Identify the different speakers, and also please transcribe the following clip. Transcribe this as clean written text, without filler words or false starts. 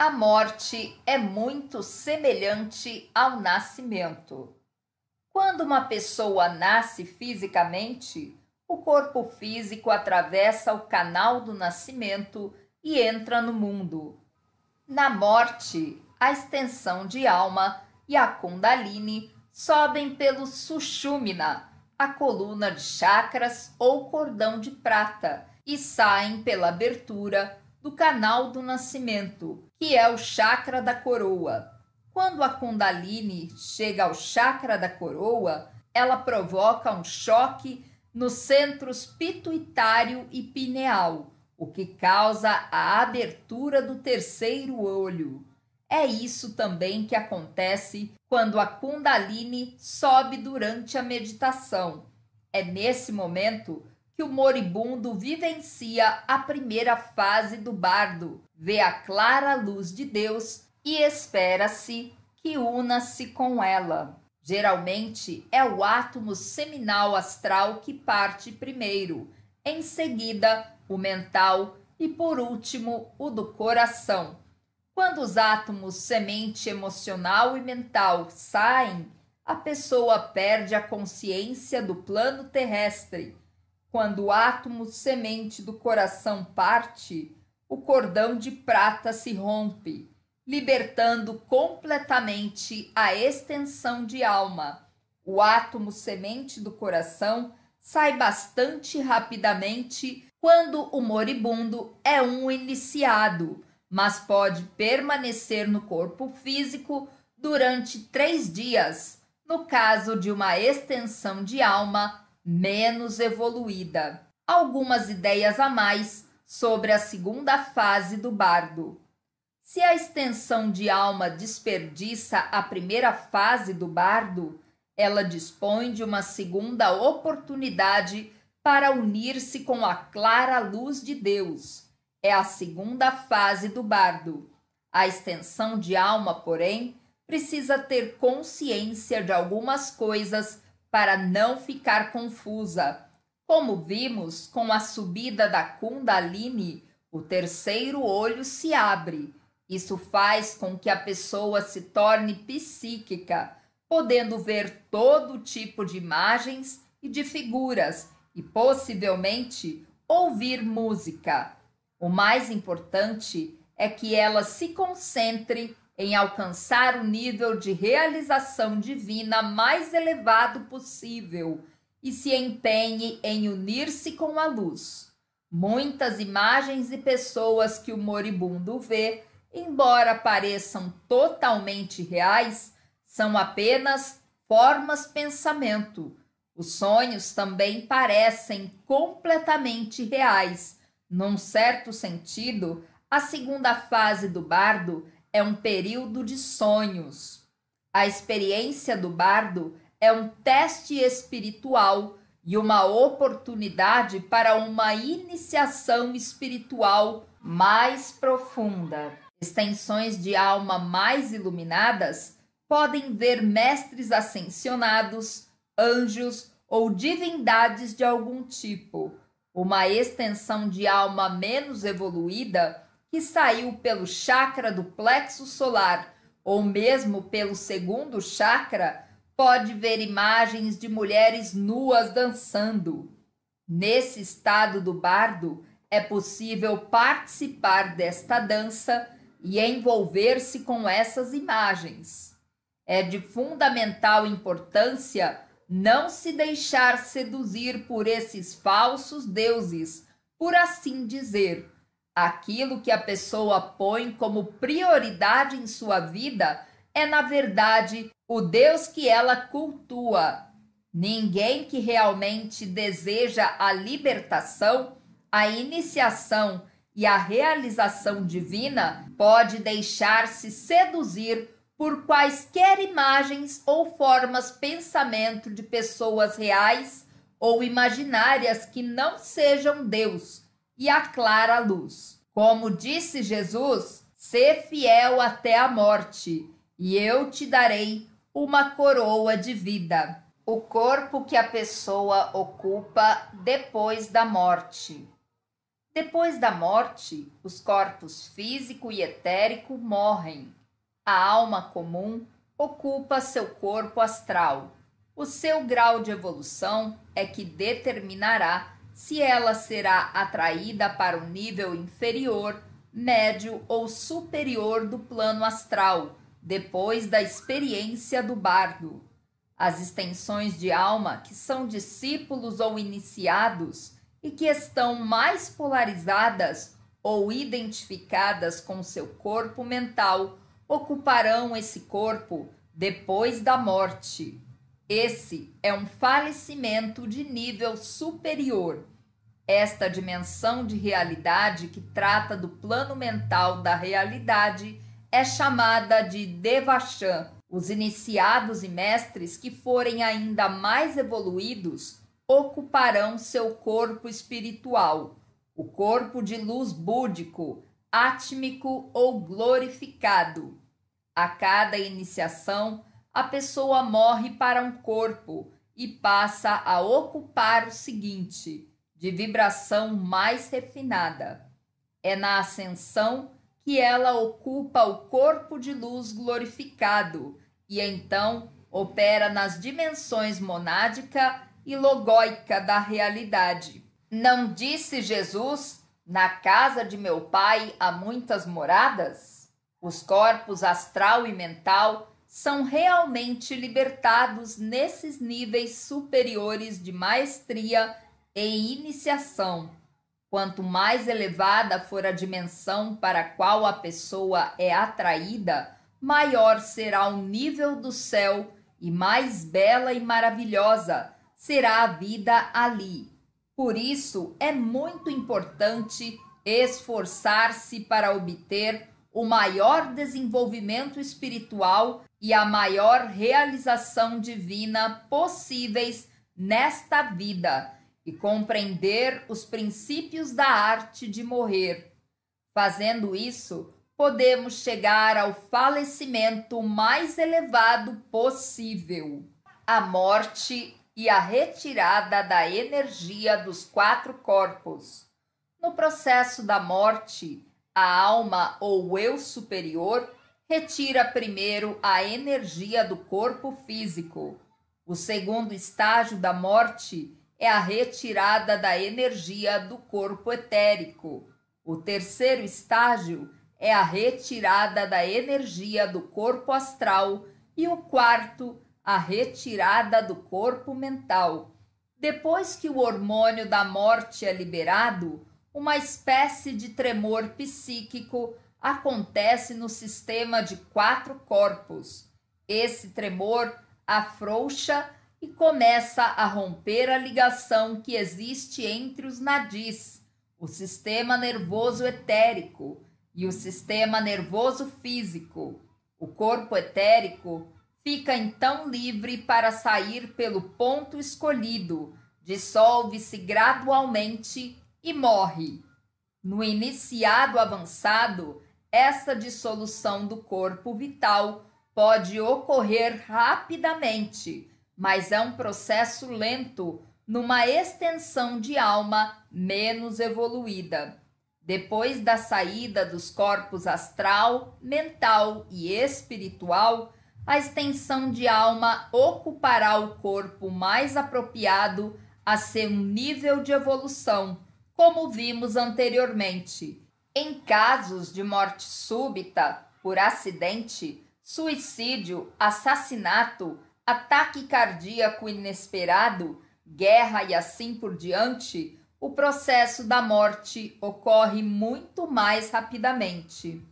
Speaker 1: A morte é muito semelhante ao nascimento. Quando uma pessoa nasce fisicamente, o corpo físico atravessa o canal do nascimento e entra no mundo. Na morte, a extensão de alma e a Kundalini sobem pelo Sushumna, a coluna de chakras ou cordão de prata, e saem pela abertura do canal do nascimento, que é o chakra da coroa. Quando a Kundalini chega ao chakra da coroa, ela provoca um choque nos centros pituitário e pineal, o que causa a abertura do terceiro olho. É isso também que acontece quando a Kundalini sobe durante a meditação. É nesse momento que o moribundo vivencia a primeira fase do bardo, vê a clara luz de Deus e espera-se que una-se com ela. Geralmente é o átomo seminal astral que parte primeiro, em seguida o mental e por último o do coração. Quando os átomos semente emocional e mental saem, a pessoa perde a consciência do plano terrestre. Quando o átomo semente do coração parte, o cordão de prata se rompe, libertando completamente a extensão de alma. O átomo semente do coração sai bastante rapidamente quando o moribundo é um iniciado, mas pode permanecer no corpo físico durante 3 dias, no caso de uma extensão de alma menos evoluída. Algumas ideias a mais sobre a segunda fase do bardo. Se a extensão de alma desperdiça a primeira fase do bardo, ela dispõe de uma segunda oportunidade para unir-se com a clara luz de Deus. É a segunda fase do bardo. A extensão de alma, porém, precisa ter consciência de algumas coisas para não ficar confusa. Como vimos, com a subida da Kundalini, o terceiro olho se abre. Isso faz com que a pessoa se torne psíquica, podendo ver todo tipo de imagens e de figuras e possivelmente ouvir música. O mais importante é que ela se concentre em alcançar o nível de realização divina mais elevado possível e se empenhe em unir-se com a luz. Muitas imagens e pessoas que o moribundo vê, embora pareçam totalmente reais, são apenas formas-pensamento. Os sonhos também parecem completamente reais. Num certo sentido, a segunda fase do bardo é um período de sonhos. A experiência do bardo é um teste espiritual e uma oportunidade para uma iniciação espiritual mais profunda. Extensões de alma mais iluminadas podem ver mestres ascensionados, anjos ou divindades de algum tipo. Uma extensão de alma menos evoluída, que saiu pelo chakra do plexo solar ou mesmo pelo segundo chakra, pode ver imagens de mulheres nuas dançando. Nesse estado do bardo, é possível participar desta dança e envolver-se com essas imagens. É de fundamental importância não se deixar seduzir por esses falsos deuses, por assim dizer. Aquilo que a pessoa põe como prioridade em sua vida é, na verdade, o Deus que ela cultua. Ninguém que realmente deseja a libertação, a iniciação e a realização divina pode deixar-se seduzir por quaisquer imagens ou formas pensamento de pessoas reais ou imaginárias que não sejam Deus e a clara luz. Como disse Jesus, sê fiel até a morte, e eu te darei uma coroa de vida. O corpo que a pessoa ocupa depois da morte. Depois da morte, os corpos físico e etérico morrem. A alma comum ocupa seu corpo astral. O seu grau de evolução é que determinará se ela será atraída para o nível inferior, médio ou superior do plano astral, depois da experiência do bardo. As extensões de alma que são discípulos ou iniciados e que estão mais polarizadas ou identificadas com seu corpo mental ocuparão esse corpo depois da morte. Esse é um falecimento de nível superior. Esta dimensão de realidade que trata do plano mental da realidade é chamada de Devachan. Os iniciados e mestres que forem ainda mais evoluídos ocuparão seu corpo espiritual, o corpo de luz búdico, átmico ou glorificado. A cada iniciação, a pessoa morre para um corpo e passa a ocupar o seguinte, de vibração mais refinada. É na ascensão que ela ocupa o corpo de luz glorificado e então opera nas dimensões monádica e logóica da realidade. Não disse Jesus: na casa de meu pai há muitas moradas? Os corpos astral e mental são realmente libertados nesses níveis superiores de maestria e iniciação. Quanto mais elevada for a dimensão para a qual a pessoa é atraída, maior será o nível do céu e mais bela e maravilhosa será a vida ali. Por isso, é muito importante esforçar-se para obter o maior desenvolvimento espiritual e a maior realização divina possíveis nesta vida e compreender os princípios da arte de morrer. Fazendo isso, podemos chegar ao falecimento mais elevado possível. A morte e a retirada da energia dos 4 corpos. No processo da morte, a alma ou eu superior retira primeiro a energia do corpo físico. O segundo estágio da morte é a retirada da energia do corpo etérico. O terceiro estágio é a retirada da energia do corpo astral e o quarto, a retirada do corpo mental. Depois que o hormônio da morte é liberado, uma espécie de tremor psíquico acontece no sistema de 4 corpos. Esse tremor afrouxa e começa a romper a ligação que existe entre os nadis, o sistema nervoso etérico e o sistema nervoso físico. O corpo etérico fica então livre para sair pelo ponto escolhido, dissolve-se gradualmente e morre. No iniciado avançado, essa dissolução do corpo vital pode ocorrer rapidamente, mas é um processo lento numa extensão de alma menos evoluída. Depois da saída dos corpos astral, mental e espiritual, a extensão de alma ocupará o corpo mais apropriado a seu nível de evolução, como vimos anteriormente. Em casos de morte súbita, por acidente, suicídio, assassinato, ataque cardíaco inesperado, guerra e assim por diante, o processo da morte ocorre muito mais rapidamente.